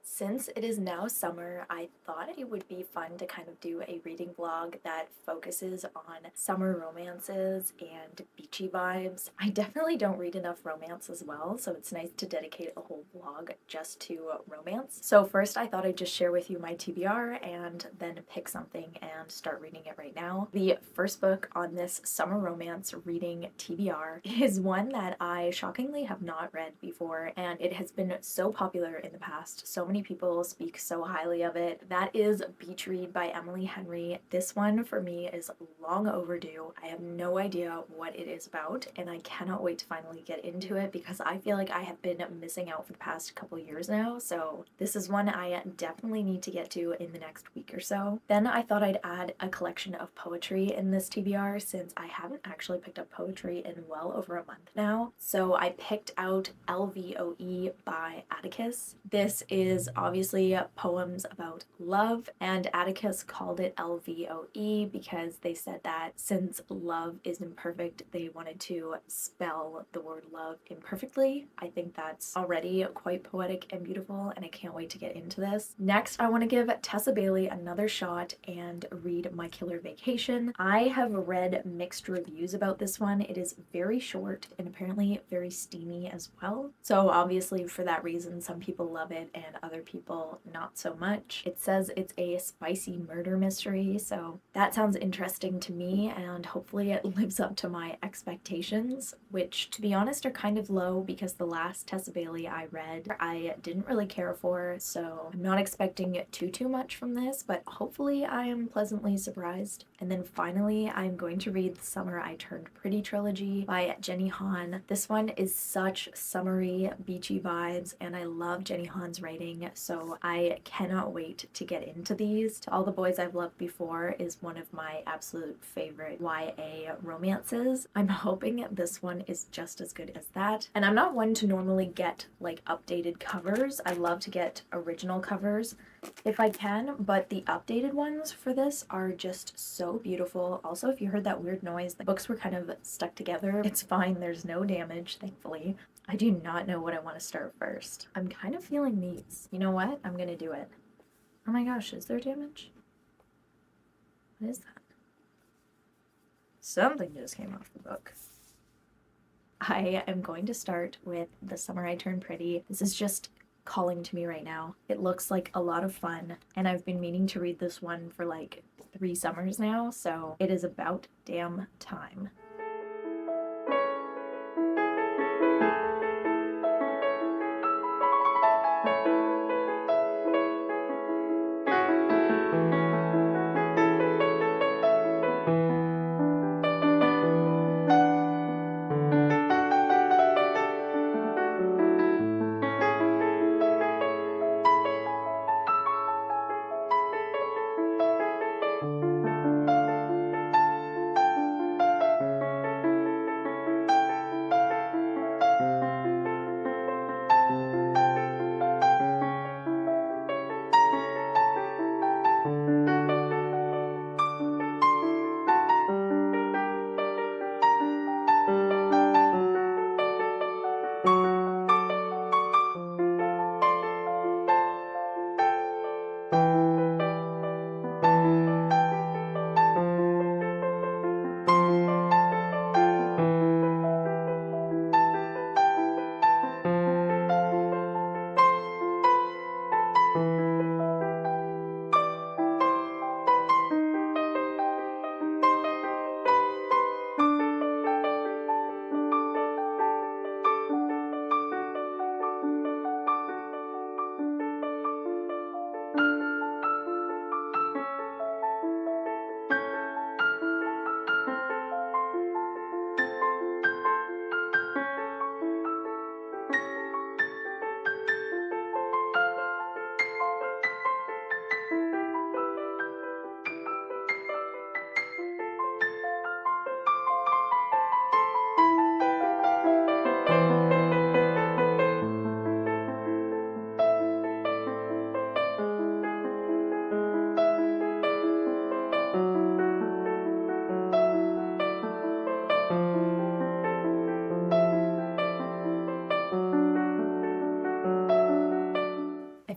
Since it is now summer, I thought it would be fun to kind of do a reading vlog that focuses on summer romances and beachy vibes. I definitely don't read enough romance as well, so it's nice to dedicate a whole vlog just to romance. So first I thought I'd just share with you my TBR and then pick something and start reading it right now. The first book on this summer romance reading TBR is one that I shockingly have not read before, and it has been so popular in the past. So many people speak so highly of it. That is Beach Read by Emily Henry. This one for me is long overdue. I have no idea what it is about, and I cannot wait to finally get into it because I feel like I have been missing out for the past couple years now. So this is one I definitely need to get to in the next week or so. Then I thought I'd add a collection of poetry in this TBR since I haven't actually picked up poetry in well over a month now. So I picked out LVOE by Atticus. This is obviously poems about love, and Atticus called it LVOE because they said that since love is imperfect, they wanted to spell the word love imperfectly. I think that's already quite poetic and beautiful, and I can't wait to get into this. Next, I want to give Tessa Bailey another shot and read My Killer Vacation. I have read mixed reviews about this one. It is very short and apparently very steamy as well. So obviously for that reason, some people love it and other people not so much. It says it's a spicy murder mystery, so that sounds interesting to me, and hopefully it lives up to my expectations, which to be honest are kind of low because the last Tessa Bailey I read I didn't really care for, so I'm not expecting too much from this, but hopefully I am pleasantly surprised. And then finally, I'm going to read The Summer I Turned Pretty trilogy by Jenny Han. This one is such summery, beachy vibes, and I love Jenny Han's writing, so I cannot wait to get into these. To All the Boys I've Loved Before is one of my absolute favorite YA romances. I'm hoping this one is just as good as that. And I'm not one to normally get like updated covers. I love to get original covers if I can, but the updated ones for this are just so beautiful. Also, if you heard that weird noise, the books were kind of stuck together. It's fine, there's no damage, thankfully. I do not know what I want to start first. I'm kind of feeling these. You know what? I'm gonna do it. Oh my gosh, is there damage? What is that? Something just came off the book. I am going to start with The Summer I Turned Pretty. This is just calling to me right now. It looks like a lot of fun, and I've been meaning to read this one for like 3 summers now, so it is about damn time.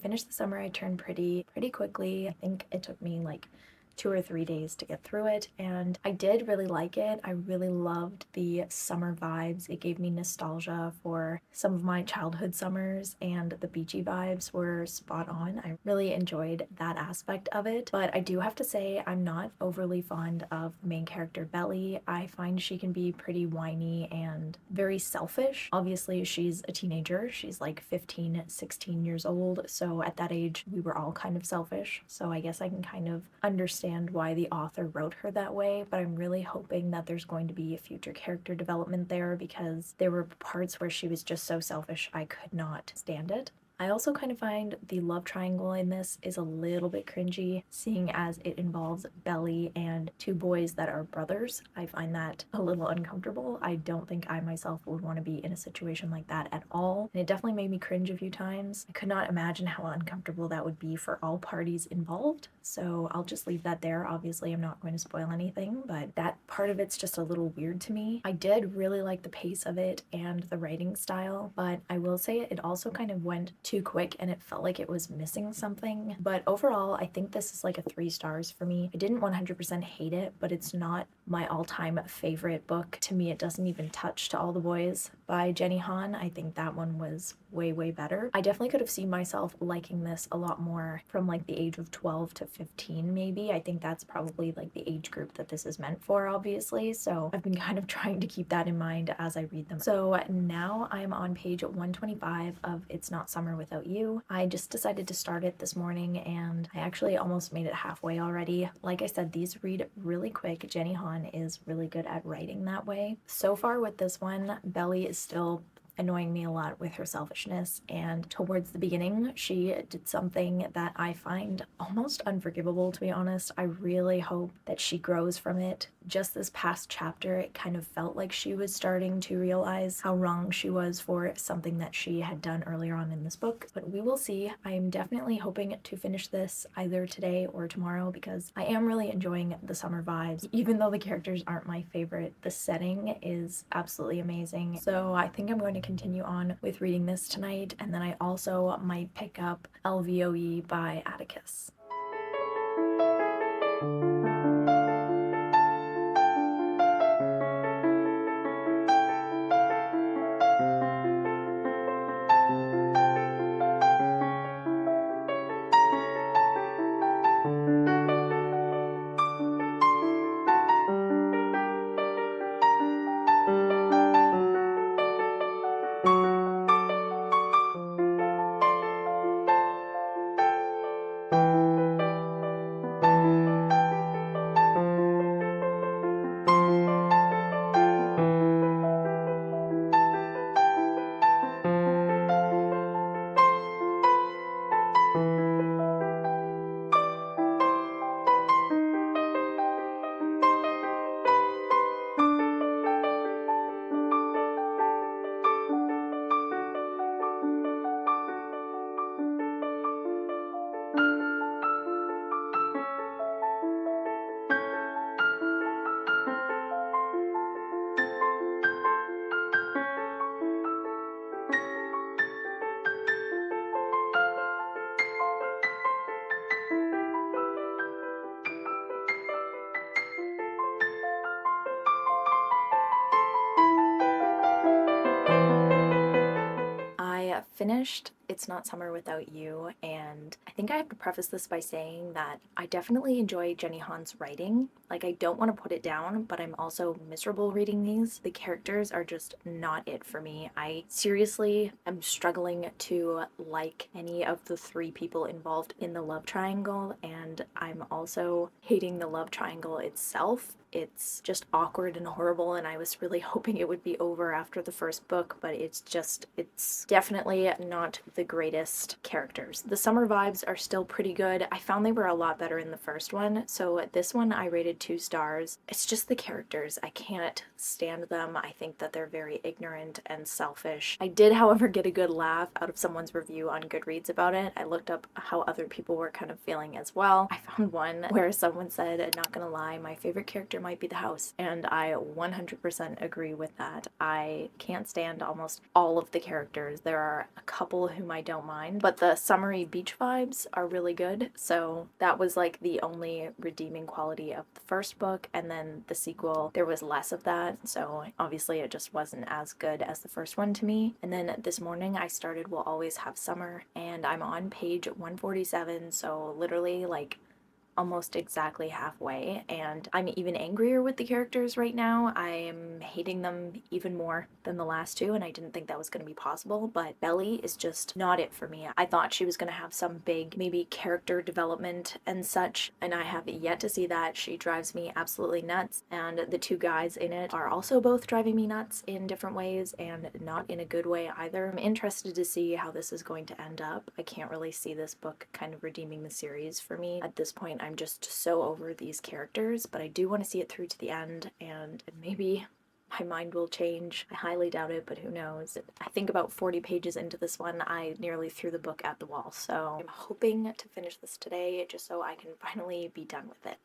finished the summer. I turned pretty quickly. I think it took me like 2 or 3 days to get through it, and I did really like it. I really loved the summer vibes. It gave me nostalgia for some of my childhood summers, and the beachy vibes were spot on. I really enjoyed that aspect of it, but I do have to say I'm not overly fond of the main character Belly. I find she can be pretty whiny and very selfish. Obviously, she's a teenager. She's like 15, 16 years old, so at that age we were all kind of selfish, so I guess I can kind of understand why the author wrote her that way, but I'm really hoping that there's going to be a future character development there, because there were parts where she was just so selfish I could not stand it. I also kind of find the love triangle in this is a little bit cringy, seeing as it involves Belly and two boys that are brothers. I find that a little uncomfortable. I don't think I myself would want to be in a situation like that at all, and it definitely made me cringe a few times. I could not imagine how uncomfortable that would be for all parties involved, so I'll just leave that there. Obviously, I'm not going to spoil anything, but that part of it's just a little weird to me. I did really like the pace of it and the writing style, but I will say it also kind of went too quick and it felt like it was missing something. But overall, I think this is like a 3 stars for me. I didn't 100% hate it, but it's not my all-time favorite book. To me, it doesn't even touch To All the Boys by Jenny Han. I think that one was way better. I definitely could have seen myself liking this a lot more from like the age of 12 to 15 maybe. I think that's probably like the age group that this is meant for, obviously, so I've been kind of trying to keep that in mind as I read them. So now I'm on page 125 of It's Not Summer Without You. I just decided to start it this morning and I actually almost made it halfway already. Like I said, these read really quick. Jenny Han is really good at writing that way. So far with this one, Belly is still annoying me a lot with her selfishness, and towards the beginning she did something that I find almost unforgivable, to be honest. I really hope that she grows from it. Just this past chapter, it kind of felt like she was starting to realize how wrong she was for something that she had done earlier on in this book, but we will see. I am definitely hoping to finish this either today or tomorrow because I am really enjoying the summer vibes. Even though the characters aren't my favorite, the setting is absolutely amazing. So I think I'm going to continue on with reading this tonight, and then I also might pick up LVOE by Atticus. I finished It's Not Summer Without You, and I think I have to preface this by saying that I definitely enjoy Jenny Han's writing. Like, I don't want to put it down, but I'm also miserable reading these. The characters are just not it for me. I seriously am struggling to like any of the 3 people involved in the love triangle, and I'm also hating the love triangle itself. It's just awkward and horrible, and I was really hoping it would be over after the first book, but it's definitely not the greatest characters. The summer vibes are still pretty good. I found they were a lot better in the first one, so this one I rated 2 stars. It's just the characters. I can't stand them. I think that they're very ignorant and selfish. I did, however, get a good laugh out of someone's review on Goodreads about it. I looked up how other people were kind of feeling as well. I found one where someone said, not gonna lie, my favorite character might be the house, and I 100% agree with that. I can't stand almost all of the characters. There are a couple who whom I don't mind, but the summery beach vibes are really good. So that was like the only redeeming quality of the first book, and then the sequel, there was less of that. So obviously it just wasn't as good as the first one to me. And then this morning I started We'll Always Have Summer, and I'm on page 147, so literally like almost exactly halfway, and I'm even angrier with the characters right now. I am hating them even more than the last two, and I didn't think that was going to be possible, but Belly is just not it for me. I thought she was going to have some big, maybe character development and such, and I have yet to see that. She drives me absolutely nuts, and the two guys in it are also both driving me nuts in different ways, and not in a good way either. I'm interested to see how this is going to end up. I can't really see this book kind of redeeming the series for me. At this point, I'm just so over these characters, but I do want to see it through to the end, and maybe my mind will change. I highly doubt it, but who knows. I think about 40 pages into this one, I nearly threw the book at the wall, so I'm hoping to finish this today just so I can finally be done with it.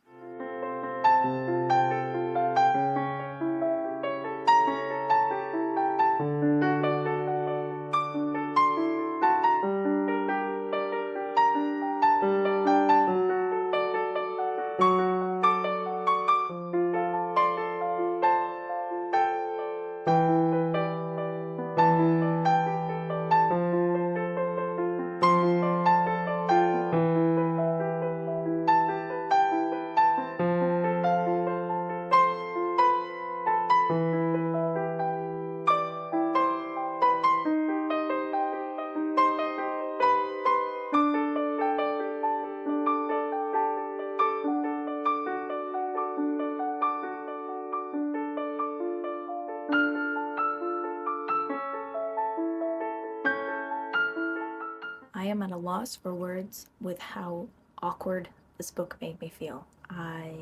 I am at a loss for words with how awkward this book made me feel. I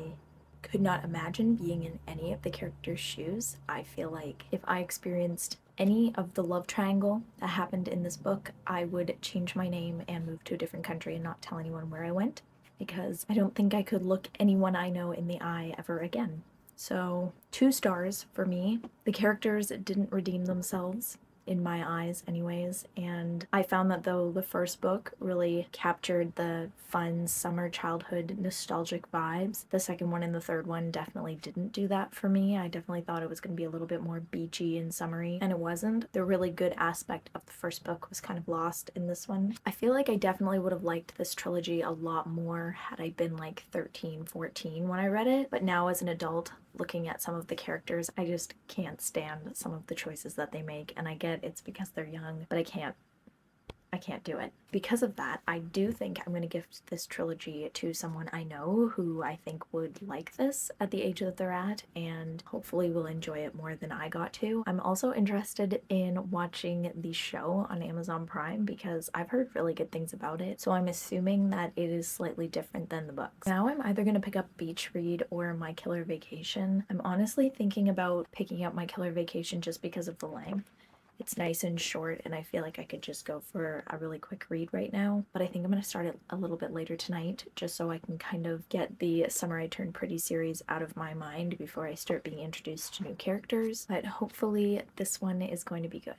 could not imagine being in any of the characters' shoes. I feel like if I experienced any of the love triangle that happened in this book, I would change my name and move to a different country and not tell anyone where I went, because I don't think I could look anyone I know in the eye ever again. So, 2 stars for me. The characters didn't redeem themselves in my eyes anyways, and I found that though the first book really captured the fun summer childhood nostalgic vibes, the second one and the third one definitely didn't do that for me. I definitely thought it was going to be a little bit more beachy and summery, and it wasn't. The really good aspect of the first book was kind of lost in this one. I feel like I definitely would have liked this trilogy a lot more had I been like 13, 14 when I read it, but now as an adult, looking at some of the characters, I just can't stand some of the choices that they make, and I get it's because they're young, but I can't do it. Because of that, I do think I'm going to gift this trilogy to someone I know who I think would like this at the age that they're at, and hopefully will enjoy it more than I got to. I'm also interested in watching the show on Amazon Prime because I've heard really good things about it, so I'm assuming that it is slightly different than the books. Now I'm either going to pick up Beach Read or My Killer Vacation. I'm honestly thinking about picking up My Killer Vacation just because of the length. It's nice and short, and I feel like I could just go for a really quick read right now, but I think I'm going to start it a little bit later tonight just so I can kind of get the Summer I Turned Pretty series out of my mind before I start being introduced to new characters, but hopefully this one is going to be good.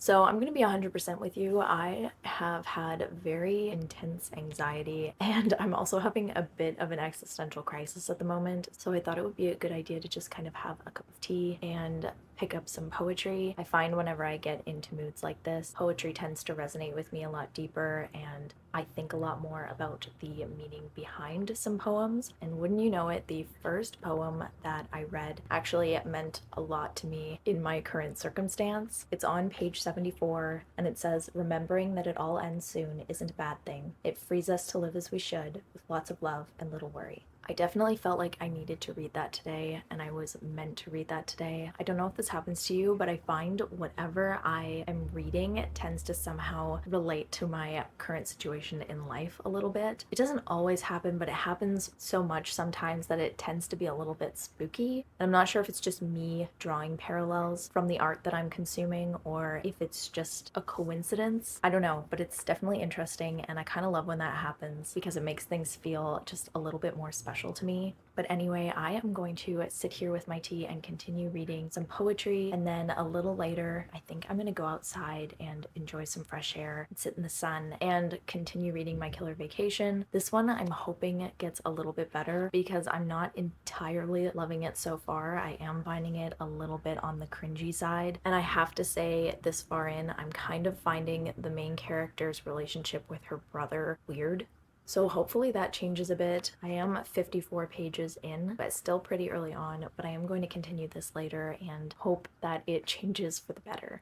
So I'm going to be 100% with you. I have had very intense anxiety, and I'm also having a bit of an existential crisis at the moment. So I thought it would be a good idea to just kind of have a cup of tea and pick up some poetry. I find whenever I get into moods like this, poetry tends to resonate with me a lot deeper, and I think a lot more about the meaning behind some poems. And wouldn't you know it, the first poem that I read actually meant a lot to me in my current circumstance. It's on page 74, and it says, "Remembering that it all ends soon isn't a bad thing. It frees us to live as we should, with lots of love and little worry." I definitely felt like I needed to read that today, and I was meant to read that today. I don't know if this happens to you, but I find whatever I am reading tends to somehow relate to my current situation in life a little bit. It doesn't always happen, but it happens so much sometimes that it tends to be a little bit spooky. And I'm not sure if it's just me drawing parallels from the art that I'm consuming or if it's just a coincidence. I don't know, but it's definitely interesting, and I kind of love when that happens because it makes things feel just a little bit more special to me. But anyway, I am going to sit here with my tea and continue reading some poetry, and then a little later, I think I'm gonna go outside and enjoy some fresh air and sit in the sun and continue reading My Killer Vacation. This one I'm hoping it gets a little bit better because I'm not entirely loving it so far. I am finding it a little bit on the cringy side, and I have to say this far in, I'm kind of finding the main character's relationship with her brother weird. So hopefully that changes a bit. I am 54 pages in, but still pretty early on, but I am going to continue this later and hope that it changes for the better.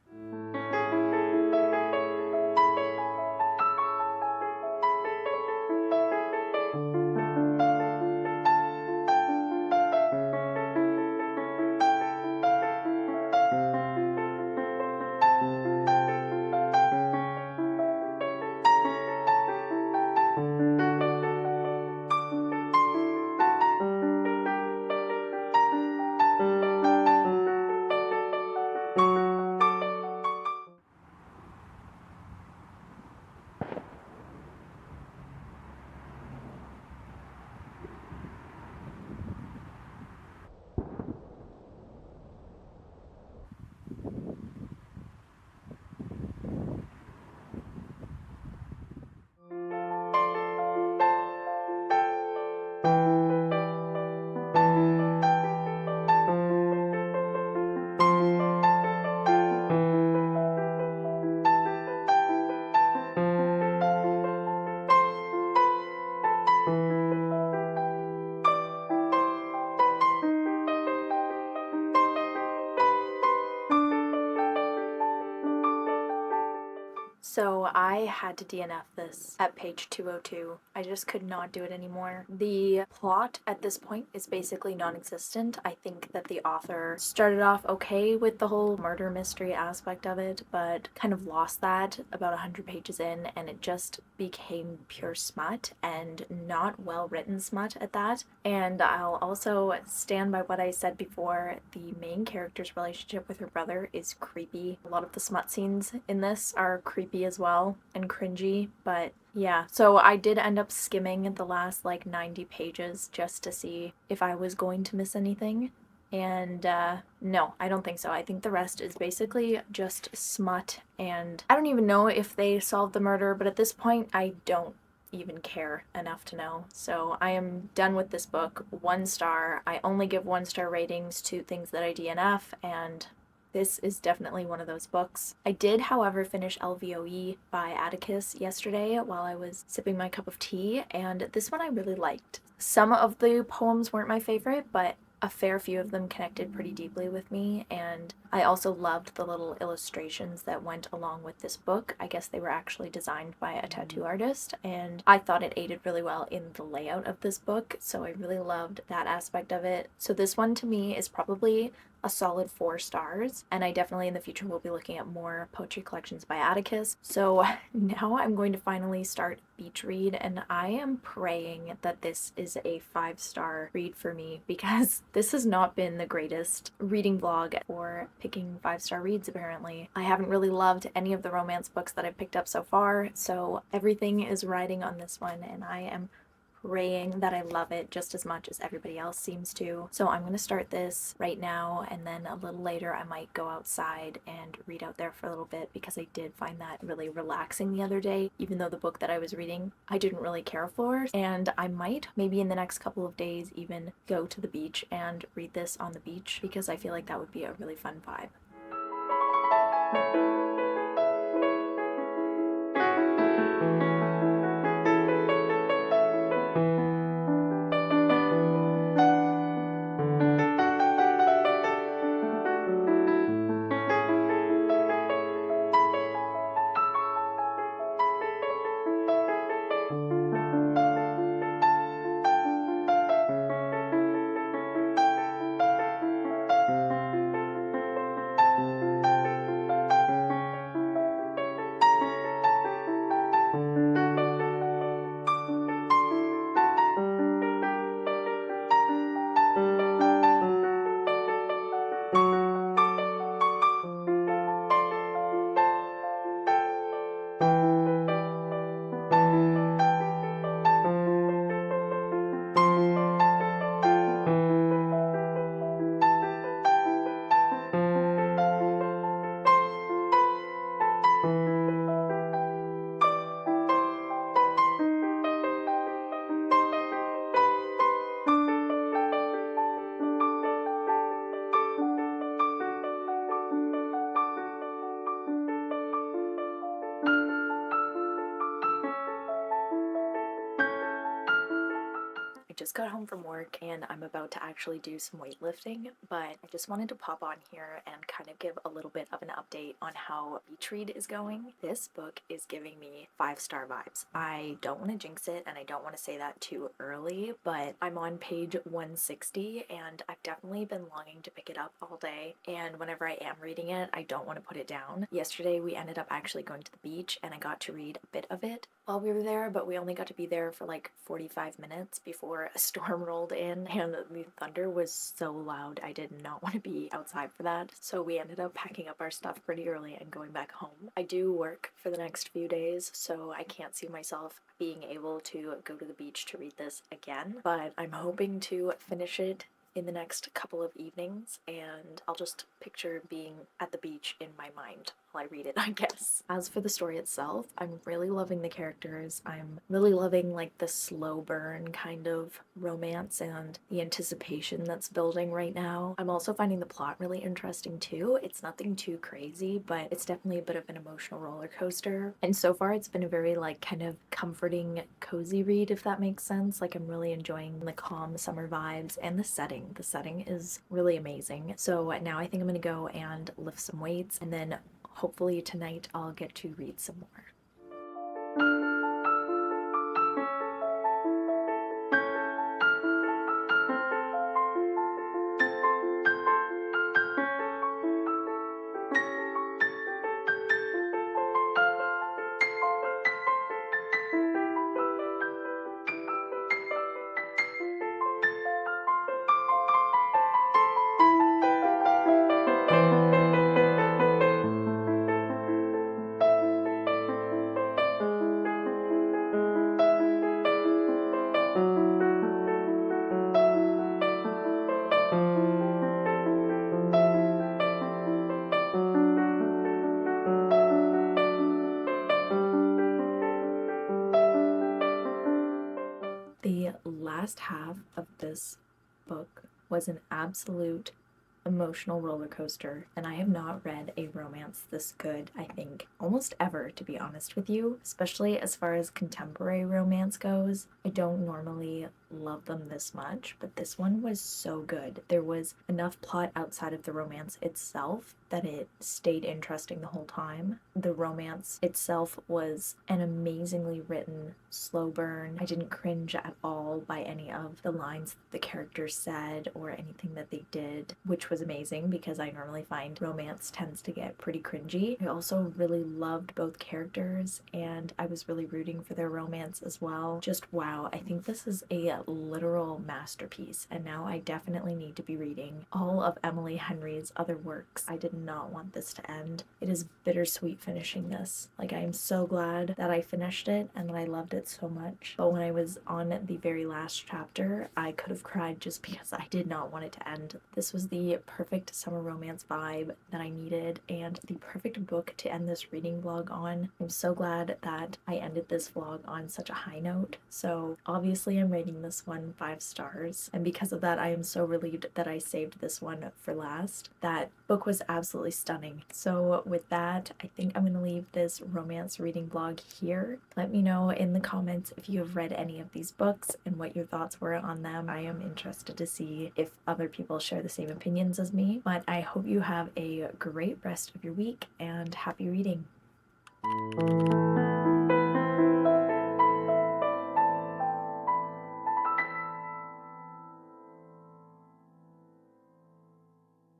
So I had to DNF this at page 202. I just could not do it anymore. The plot at this point is basically non-existent. I think that the author started off okay with the whole murder mystery aspect of it, but kind of lost that about 100 pages in, and it just became pure smut and not well written smut at that. And I'll also stand by what I said before. The main character's relationship with her brother is creepy. A lot of the smut scenes in this are creepy as well and cringy, but yeah. So I did end up skimming the last like 90 pages just to see if I was going to miss anything. And no, I don't think so. I think the rest is basically just smut, and I don't even know if they solved the murder, but at this point I don't even care enough to know. So I am done with this book. 1 star. I only give 1 star ratings to things that I DNF, and this is definitely one of those books. I did, however, finish LVOE by Atticus yesterday while I was sipping my cup of tea, and this one I really liked. Some of the poems weren't my favorite, but a fair few of them connected pretty deeply with me, and I also loved the little illustrations that went along with this book. I guess they were actually designed by a tattoo artist, and I thought it aided really well in the layout of this book, so I really loved that aspect of it. So this one to me is probably a solid 4 stars, and I definitely in the future will be looking at more poetry collections by Atticus. So now I'm going to finally start Beach Read, and I am praying that this is a 5-star read for me because this has not been the greatest reading vlog for picking 5-star reads apparently. I haven't really loved any of the romance books that I've picked up so far, so everything is riding on this one, and I am praying that I love it just as much as everybody else seems to. So I'm going to start this right now, and then a little later I might go outside and read out there for a little bit because I did find that really relaxing the other day, even though the book that I was reading I didn't really care for. And I might maybe in the next couple of days even go to the beach and read this on the beach because I feel like that would be a really fun vibe. just got home from work and I'm about to actually do some weightlifting, but I just wanted to pop on here and kind of give a little bit of an update on how Beach Read is going. This book is giving me 5-star vibes. I don't want to jinx it and I don't want to say that too early, but I'm on page 160 and I've definitely been longing to pick it up all day, and whenever I am reading it, I don't want to put it down. Yesterday we ended up actually going to the beach and I got to read a bit of it while we were there, but we only got to be there for like 45 minutes before a storm rolled in and the thunder was so loud. I did not want to be outside for that, so we ended up packing up our stuff pretty early and going back home. I do work for the next few days, so I can't see myself being able to go to the beach to read this again, but I'm hoping to finish it in the next couple of evenings, and I'll just picture being at the beach in my mind while I read it, I guess. As for the story itself, I'm really loving the characters. I'm really loving like the slow burn kind of romance and the anticipation that's building right now. I'm also finding the plot really interesting too. It's nothing too crazy, but it's definitely a bit of an emotional roller coaster. And so far it's been a very like kind of comforting, cozy read, if that makes sense. Like I'm really enjoying the calm summer vibes and the setting. The setting is really amazing. So now I think I'm gonna go and lift some weights, and then hopefully tonight I'll get to read some more. The last half of this book was an absolute emotional roller coaster, and I have not read a romance this good, I think, almost ever, to be honest with you, especially as far as contemporary romance goes. I don't normally love them this much, but this one was so good. There was enough plot outside of the romance itself that it stayed interesting the whole time. The romance itself was an amazingly written slow burn. I didn't cringe at all by any of the lines the characters said or anything that they did, which was amazing because I normally find romance tends to get pretty cringy. I also really loved both characters and I was really rooting for their romance as well. Just wow, I think this is a literal masterpiece, and now I definitely need to be reading all of Emily Henry's other works. I did not want this to end. It is bittersweet finishing this. Like, I am so glad that I finished it and that I loved it so much, but when I was on the very last chapter, I could have cried just because I did not want it to end. This was the perfect summer romance vibe that I needed and the perfect book to end this reading vlog on. I'm so glad that I ended this vlog on such a high note. So obviously I'm rating this one 5 stars, and because of that I am so relieved that I saved this one for last. That book was absolutely stunning. So with that, I think I'm gonna leave this romance reading vlog here. Let me know in the comments if you have read any of these books and what your thoughts were on them. I am interested to see if other people share the same opinions as me, but I hope you have a great rest of your week and happy reading.